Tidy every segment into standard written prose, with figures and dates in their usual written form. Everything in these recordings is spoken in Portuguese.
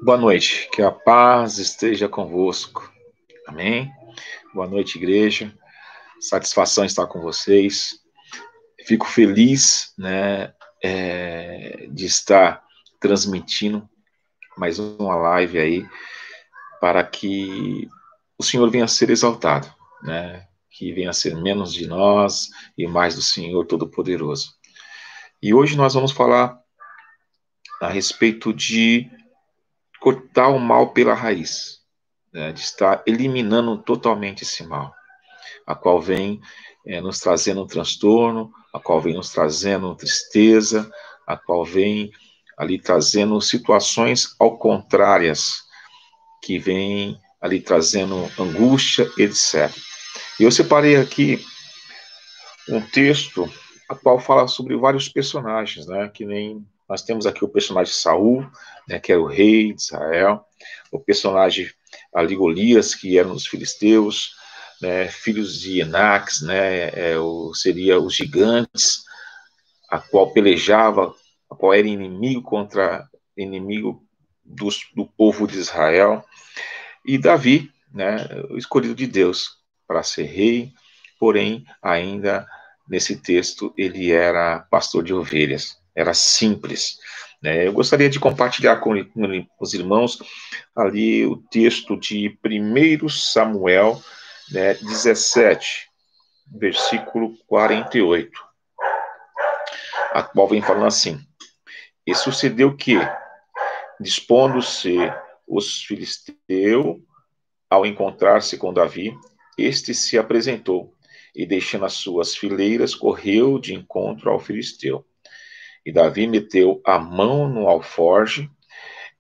Boa noite, que a paz esteja convosco. Amém? Boa noite, igreja. Satisfação estar com vocês. Fico feliz, né, de estar transmitindo mais uma live aí para que o Senhor venha a ser exaltado, né? Que venha a ser menos de nós e mais do Senhor Todo-Poderoso. E hoje nós vamos falar a respeito de cortar o mal pela raiz, né, de estar eliminando totalmente esse mal, a qual vem nos trazendo um transtorno, a qual vem nos trazendo tristeza, a qual vem ali trazendo situações ao contrárias, que vem ali trazendo angústia, etc. E eu separei aqui um texto a qual fala sobre vários personagens, né? Que nem nós temos aqui o personagem Saul, né? Que era o rei de Israel, o personagem ali Golias, que era um dos filisteus, né? Filhos de Enaques, né? Seria os gigantes, a qual pelejava, a qual era inimigo do povo de Israel, e Davi, né? O escolhido de Deus para ser rei, porém ainda nesse texto ele era pastor de ovelhas, era simples. Né? Eu gostaria de compartilhar com os irmãos ali o texto de 1 Samuel, né, 17, versículo 48, a qual vem falando assim: E sucedeu que, dispondo-se os filisteus ao encontrar-se com Davi, este se apresentou e, deixando as suas fileiras, correu de encontro ao filisteu. E Davi meteu a mão no alforje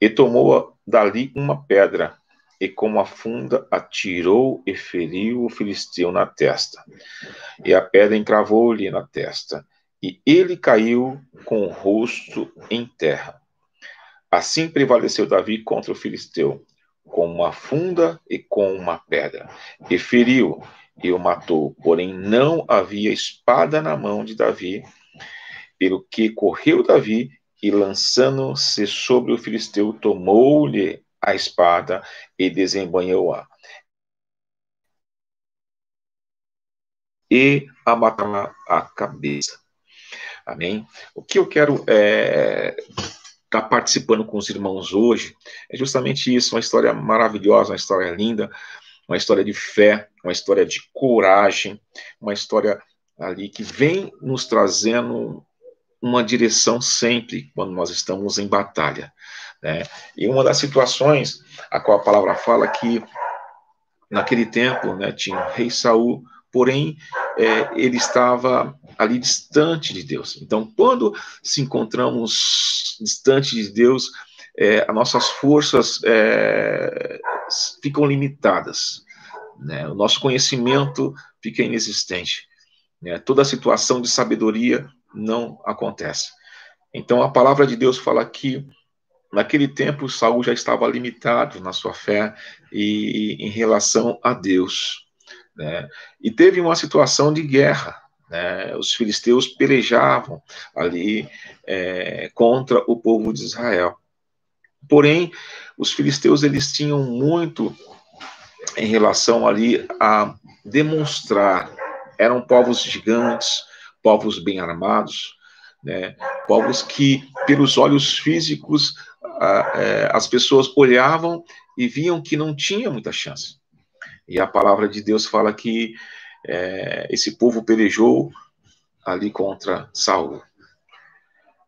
e tomou dali uma pedra, e com a funda atirou e feriu o filisteu na testa. E a pedra encravou-lhe na testa, e ele caiu com o rosto em terra. Assim prevaleceu Davi contra o filisteu, com uma funda e com uma pedra, e feriu e o matou. Porém não havia espada na mão de Davi, pelo que correu Davi e, lançando-se sobre o filisteu, tomou-lhe a espada e desembanhou-a, e a matou a cabeça. Amém? O que eu quero estar participando com os irmãos hoje é justamente isso, uma história maravilhosa, uma história linda, uma história de fé, uma história de coragem, uma história ali que vem nos trazendo uma direção sempre quando nós estamos em batalha, né? E uma das situações a qual a palavra fala que naquele tempo, né, tinha o rei Saul, porém ele estava ali distante de Deus. Então, quando se encontramos distante de Deus, as nossas forças ficam limitadas, né? O nosso conhecimento fica inexistente, né? Toda a situação de sabedoria não acontece. Então, a palavra de Deus fala que naquele tempo, Saul já estava limitado na sua fé e em relação a Deus, né? E teve uma situação de guerra, né? Os filisteus pelejavam ali contra o povo de Israel. Porém, os filisteus eles tinham muito em relação ali a demonstrar. Eram povos gigantes, povos bem armados, né? Povos que, pelos olhos físicos, as pessoas olhavam e viam que não tinha muita chance. E a palavra de Deus fala que esse povo pelejou ali contra Saul.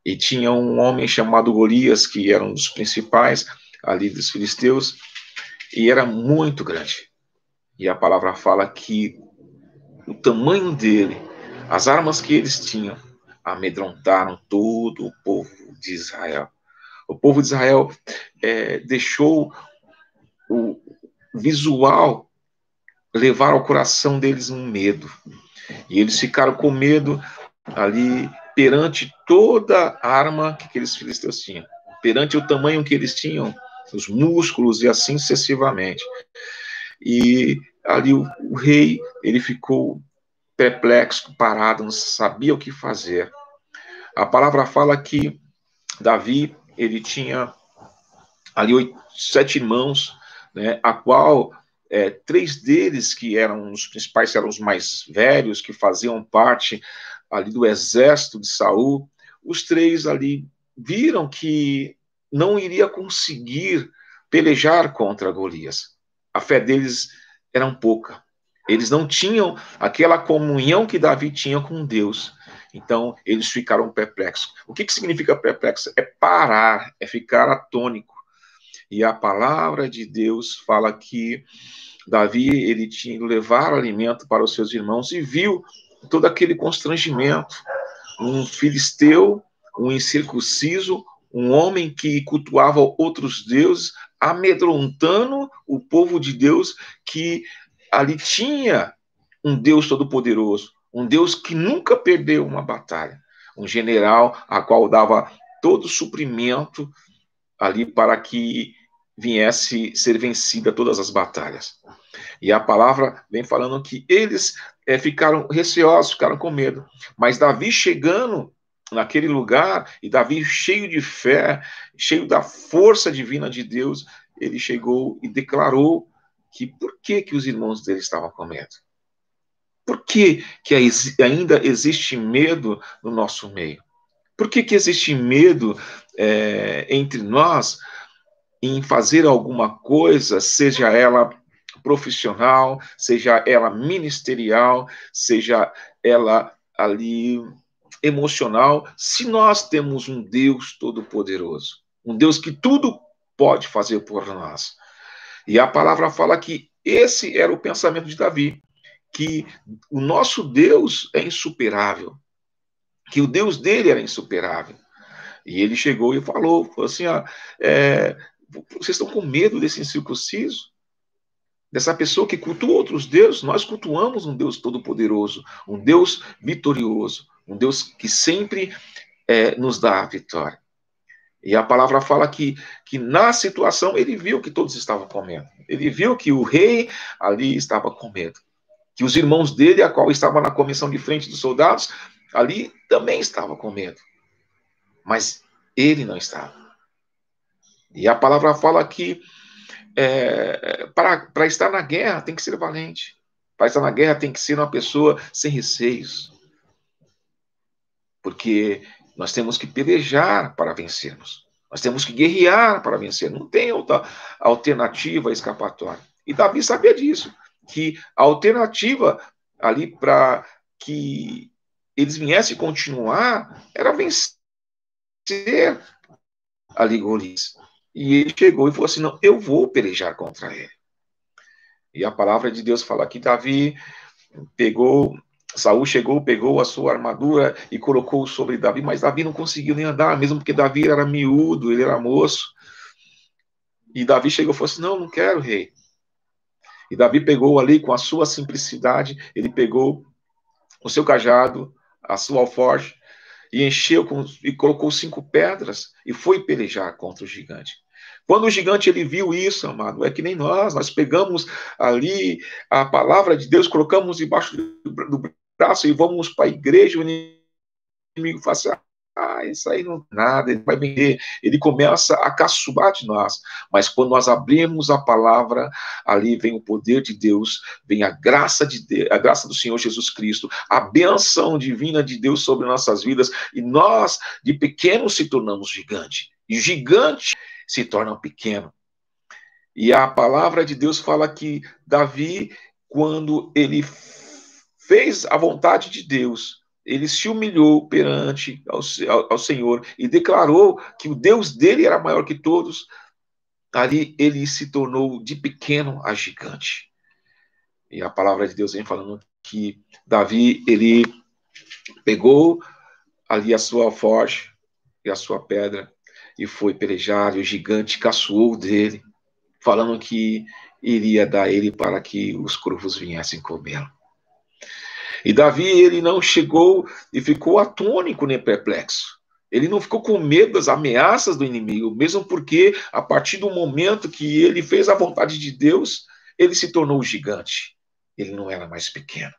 E tinha um homem chamado Golias, que era um dos principais ali dos filisteus, e era muito grande. E a palavra fala que o tamanho dele, as armas que eles tinham, amedrontaram todo o povo de Israel. O povo de Israel deixou o visual levar ao coração deles um medo. E eles ficaram com medo ali perante toda a arma que aqueles filisteus tinham, perante o tamanho que eles tinham, os músculos e assim sucessivamente. E ali o rei, ele ficou perplexo, parado, não sabia o que fazer. A palavra fala que Davi, ele tinha ali 7 irmãos, né, a qual 3 deles, que eram os principais, eram os mais velhos, que faziam parte ali do exército de Saul, os 3 ali viram que não iria conseguir pelejar contra Golias. A fé deles era pouca. Eles não tinham aquela comunhão que Davi tinha com Deus. Então, eles ficaram perplexos. O que significa perplexo? É parar, é ficar atônico. E a palavra de Deus fala que Davi, ele tinha que levar alimento para os seus irmãos e viu todo aquele constrangimento. Um filisteu, um incircunciso, um homem que cultuava outros deuses, amedrontando o povo de Deus, que ali tinha um Deus todo-poderoso, um Deus que nunca perdeu uma batalha, um general a qual dava todo o suprimento ali para que viesse ser vencida todas as batalhas. E a palavra vem falando que eles ficaram receosos, ficaram com medo. Mas Davi chegando naquele lugar, e Davi cheio de fé, cheio da força divina de Deus, ele chegou e declarou que por que os irmãos dele estavam com medo? Por que ainda existe medo no nosso meio? Por que existe medo entre nós em fazer alguma coisa, seja ela profissional, seja ela ministerial, seja ela ali emocional, se nós temos um Deus todo-poderoso, um Deus que tudo pode fazer por nós? E a palavra fala que esse era o pensamento de Davi, que o nosso Deus é insuperável, que o Deus dele era insuperável. E ele chegou e falou assim, vocês estão com medo desse incircunciso? Dessa pessoa que cultua outros deuses? Nós cultuamos um Deus todo-poderoso, um Deus vitorioso, um Deus que sempre nos dá a vitória. E a palavra fala que na situação ele viu que todos estavam com medo. Ele viu que o rei ali estava com medo. Que os irmãos dele, a qual estava na comissão de frente dos soldados, ali também estavam com medo. Mas ele não estava. E a palavra fala que para estar na guerra tem que ser valente. Para estar na guerra tem que ser uma pessoa sem receios. Porque nós temos que pelejar para vencermos. Nós temos que guerrear para vencer. Não tem outra alternativa escapatória. E Davi sabia disso. Que a alternativa ali para que eles viessem continuar era vencer ali Golias. E ele chegou e falou assim, não, eu vou pelejar contra ele. E a palavra de Deus fala que Davi Saul chegou, pegou a sua armadura e colocou sobre Davi, mas Davi não conseguiu nem andar, mesmo porque Davi era miúdo, ele era moço. E Davi chegou e falou assim, não quero, rei. E Davi pegou ali com a sua simplicidade, ele pegou o seu cajado, a sua alforje, e encheu e colocou 5 pedras e foi pelejar contra o gigante. Quando o gigante ele viu isso, amado, é que nem nós pegamos ali a palavra de Deus, colocamos debaixo do braço e vamos para a igreja, o inimigo fala assim, isso aí não é nada, ele vai vender, ele começa a caçoar de nós, mas quando nós abrimos a palavra, ali vem o poder de Deus, vem a graça do Senhor Jesus Cristo, a bênção divina de Deus sobre nossas vidas, e nós, de pequenos, se tornamos gigante, e gigante se torna pequeno. E a palavra de Deus fala que Davi, quando ele fez a vontade de Deus, ele se humilhou perante ao Senhor e declarou que o Deus dele era maior que todos. Ali ele se tornou de pequeno a gigante. E a palavra de Deus vem falando que Davi, ele pegou ali a sua alforje e a sua pedra e foi pelejar, e o gigante caçoou dele, falando que iria dar ele para que os corvos viessem comê-lo. E Davi, ele não chegou e ficou atônico nem perplexo. Ele não ficou com medo das ameaças do inimigo, mesmo porque, a partir do momento que ele fez a vontade de Deus, ele se tornou gigante. Ele não era mais pequeno.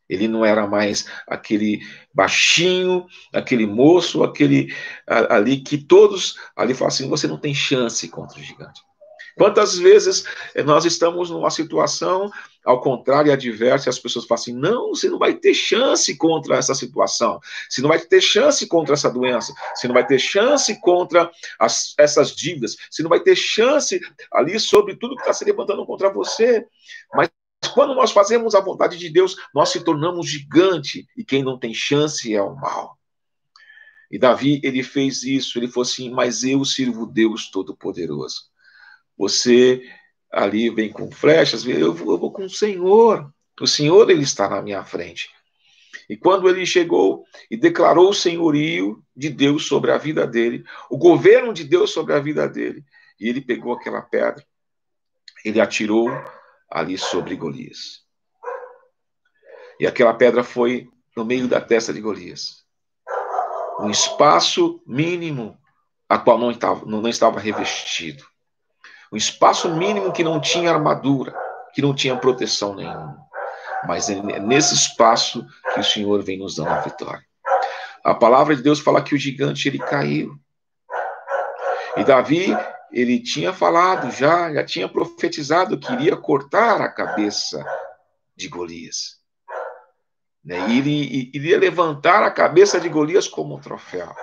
Ele não era mais aquele baixinho, aquele moço, aquele ali que todos ali falam assim, você não tem chance contra o gigante. Quantas vezes nós estamos numa situação, ao contrário, adversa, e as pessoas falam assim, não, você não vai ter chance contra essa situação, você não vai ter chance contra essa doença, você não vai ter chance contra essas dívidas, você não vai ter chance ali sobre tudo que está se levantando contra você. Mas quando nós fazemos a vontade de Deus, nós se tornamos gigante, e quem não tem chance é o mal. E Davi, ele fez isso, ele falou assim, mas eu sirvo Deus Todo-Poderoso. Você ali vem com flechas, eu vou com o Senhor. O Senhor, ele está na minha frente. E quando ele chegou e declarou o senhorio de Deus sobre a vida dele, o governo de Deus sobre a vida dele, e ele pegou aquela pedra, ele atirou ali sobre Golias. E aquela pedra foi no meio da testa de Golias. Um espaço mínimo a qual não estava revestido. Um espaço mínimo que não tinha armadura, que não tinha proteção nenhuma. Mas é nesse espaço que o Senhor vem nos dando a vitória. A palavra de Deus fala que o gigante ele caiu. E Davi, ele tinha falado já tinha profetizado que iria cortar a cabeça de Golias. E ele iria levantar a cabeça de Golias como um troféu.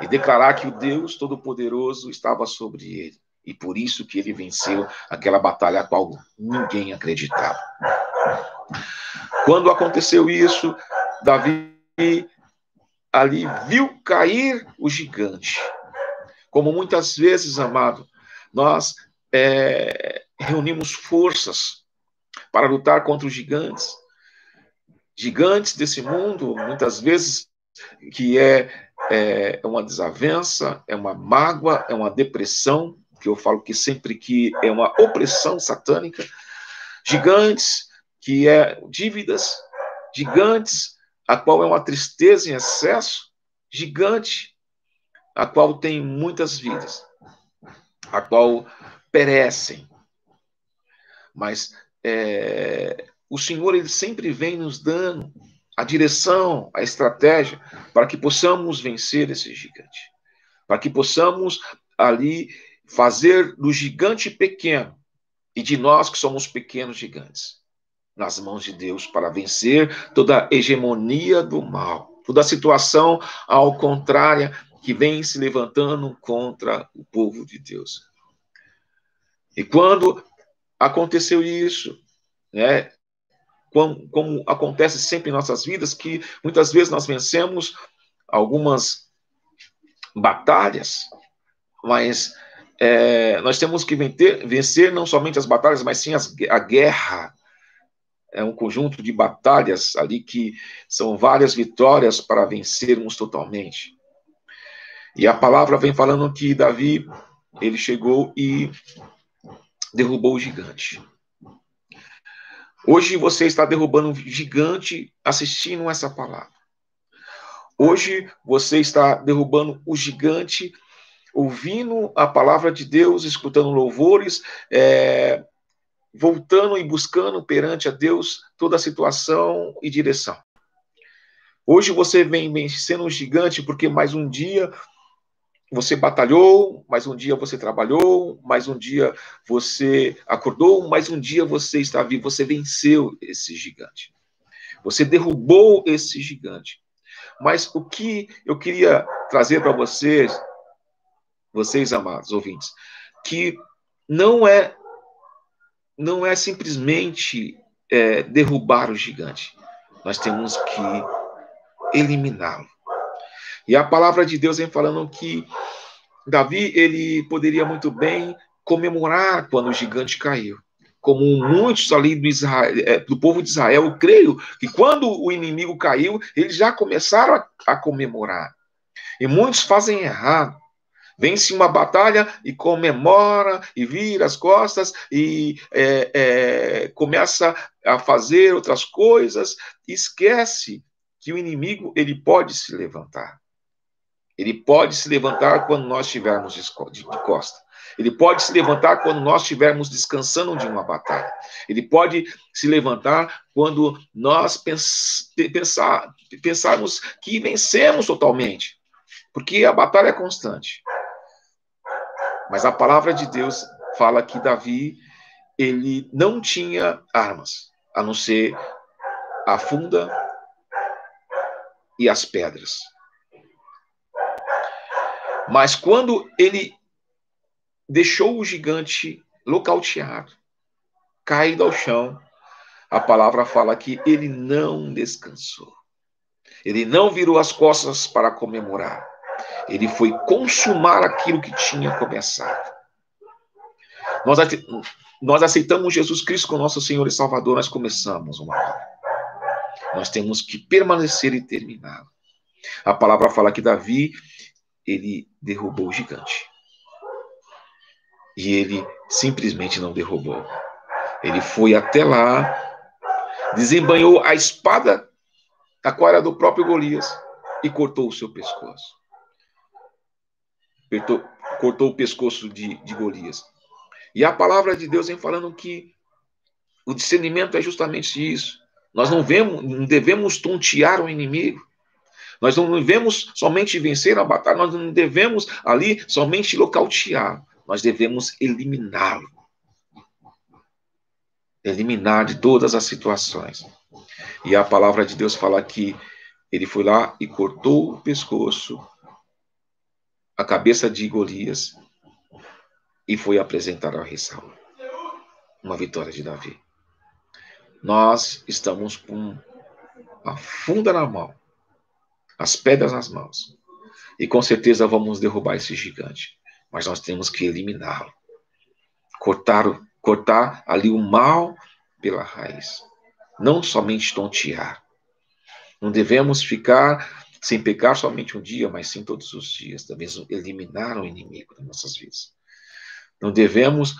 E declarar que o Deus Todo-Poderoso estava sobre ele. E por isso que ele venceu aquela batalha a qual ninguém acreditava. Quando aconteceu isso, Davi ali viu cair o gigante. Como muitas vezes, amado, nós reunimos forças para lutar contra os gigantes. Gigantes desse mundo, muitas vezes, que é uma desavença, é uma mágoa, é uma depressão, que eu falo que sempre que é uma opressão satânica, gigantes, que é dívidas, gigantes, a qual é uma tristeza em excesso, gigante, a qual tem muitas vidas, a qual perecem. Mas o Senhor, ele sempre vem nos dando a direção, a estratégia, para que possamos vencer esse gigante. Para que possamos ali fazer do gigante pequeno, e de nós que somos pequenos gigantes, nas mãos de Deus, para vencer toda a hegemonia do mal, toda a situação ao contrário que vem se levantando contra o povo de Deus. E quando aconteceu isso, né, como acontece sempre em nossas vidas, que muitas vezes nós vencemos algumas batalhas, mas nós temos que vencer não somente as batalhas, mas sim a guerra. É um conjunto de batalhas ali que são várias vitórias para vencermos totalmente. E a palavra vem falando que Davi, ele chegou e derrubou o gigante. Hoje você está derrubando um gigante assistindo essa palavra. Hoje você está derrubando o gigante ouvindo a palavra de Deus, escutando louvores, voltando e buscando perante a Deus toda a situação e direção. Hoje você vem vencendo um gigante porque mais um dia você batalhou, mais um dia você trabalhou, mais um dia você acordou, mais um dia você está vivo, você venceu esse gigante. Você derrubou esse gigante. Mas o que eu queria trazer para vocês, amados ouvintes, que não é simplesmente derrubar o gigante. Nós temos que eliminá-lo. E a palavra de Deus vem falando que Davi, ele poderia muito bem comemorar quando o gigante caiu. Como muitos ali do povo de Israel, eu creio que quando o inimigo caiu, eles já começaram a comemorar. E muitos fazem errado. Vence uma batalha e comemora, e vira as costas, e começa a fazer outras coisas, e esquece que o inimigo ele pode se levantar. Ele pode se levantar quando nós estivermos de costa. Ele pode se levantar quando nós estivermos descansando de uma batalha. Ele pode se levantar quando nós pensarmos que vencemos totalmente. Porque a batalha é constante. Mas a palavra de Deus fala que Davi, ele não tinha armas, a não ser a funda e as pedras. Mas quando ele deixou o gigante nocauteado, caído ao chão, a palavra fala que ele não descansou. Ele não virou as costas para comemorar. Ele foi consumar aquilo que tinha começado. Nós aceitamos Jesus Cristo como nosso Senhor e Salvador, nós começamos uma obra. Nós temos que permanecer e terminá-la. A palavra fala que Davi, ele derrubou o gigante. E ele simplesmente não derrubou. Ele foi até lá, desembanhou a espada, a qual era do próprio Golias, e cortou o seu pescoço. Cortou o pescoço de Golias. E a palavra de Deus vem falando que o discernimento é justamente isso. Nós não devemos tontear o inimigo. Nós não devemos somente vencer a batalha, nós não devemos ali somente nocautear. Nós devemos eliminá-lo. Eliminar de todas as situações. E a palavra de Deus fala que ele foi lá e cortou o pescoço, a cabeça de Golias, e foi apresentar ao rei Saul. Uma vitória de Davi. Nós estamos com a funda na mão, as pedras nas mãos, e com certeza vamos derrubar esse gigante. Mas nós temos que eliminá-lo. Cortar ali o mal pela raiz. Não somente tontear. Não devemos ficar sem pecar somente um dia, mas sim todos os dias. Devemos eliminar o inimigo das nossas vidas. Não devemos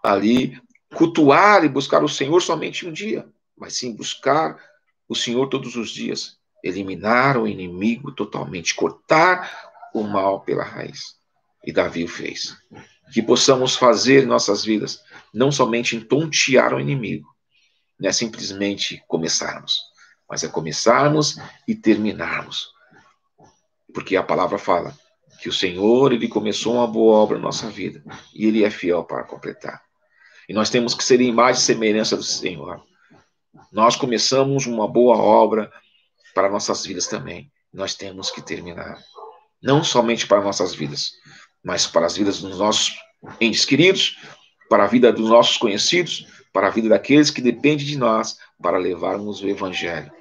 ali cultuar e buscar o Senhor somente um dia, mas sim buscar o Senhor todos os dias. Eliminar o inimigo totalmente. Cortar o mal pela raiz. E Davi o fez. Que possamos fazer em nossas vidas, não somente em tontear o inimigo, não é simplesmente começarmos, mas é começarmos e terminarmos. Porque a palavra fala que o Senhor, ele começou uma boa obra na nossa vida, e ele é fiel para completar. E nós temos que ser imagem e semelhança do Senhor. Nós começamos uma boa obra para nossas vidas também. Nós temos que terminar. Não somente para nossas vidas, mas para as vidas dos nossos entes queridos, para a vida dos nossos conhecidos, para a vida daqueles que dependem de nós, para levarmos o Evangelho,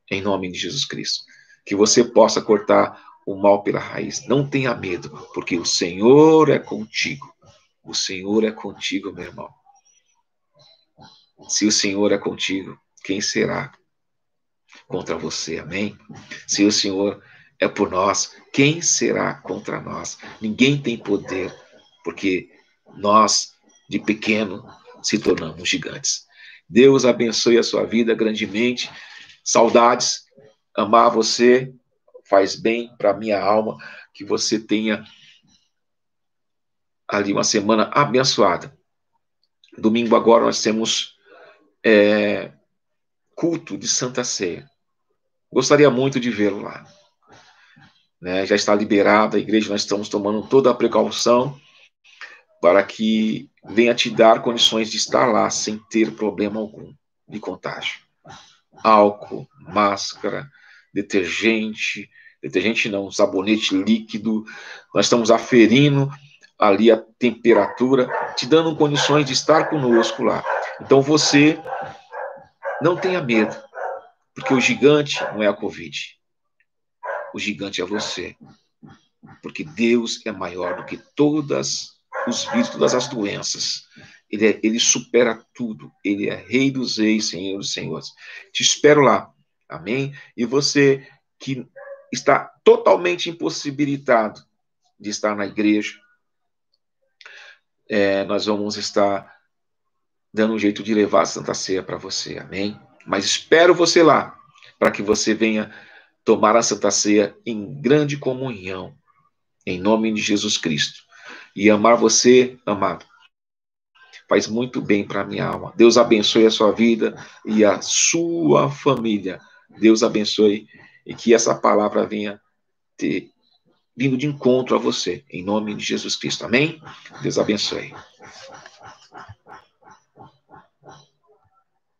em nome de Jesus Cristo. Que você possa cortar o mal pela raiz. Não tenha medo, porque o Senhor é contigo. O Senhor é contigo, meu irmão. Se o Senhor é contigo, quem será contra você? Amém? Se o Senhor é por nós, quem será contra nós? Ninguém tem poder, porque nós, de pequeno, se tornamos gigantes. Deus abençoe a sua vida grandemente. Saudades, amar você faz bem para a minha alma, que você tenha ali uma semana abençoada. Domingo agora nós temos culto de Santa Ceia. Gostaria muito de vê-lo lá. Né? Já está liberada a igreja, nós estamos tomando toda a precaução para que venha te dar condições de estar lá sem ter problema algum de contágio. Álcool, máscara, detergente não, sabonete líquido. Nós estamos aferindo ali a temperatura, te dando condições de estar conosco lá. Então você não tenha medo, porque o gigante não é a Covid. O gigante é você. Porque Deus é maior do que todas os vírus, todas as doenças. Ele supera tudo. Ele é Rei dos Reis, Senhor dos Senhores. Te espero lá. Amém? E você que está totalmente impossibilitado de estar na igreja, nós vamos estar dando um jeito de levar a Santa Ceia para você. Amém? Mas espero você lá, para que você venha tomar a Santa Ceia em grande comunhão em nome de Jesus Cristo. E amar você, amado, faz muito bem para a minha alma. Deus abençoe a sua vida e a sua família. Deus abençoe e que essa palavra venha ter vindo de encontro a você, em nome de Jesus Cristo. Amém? Deus abençoe.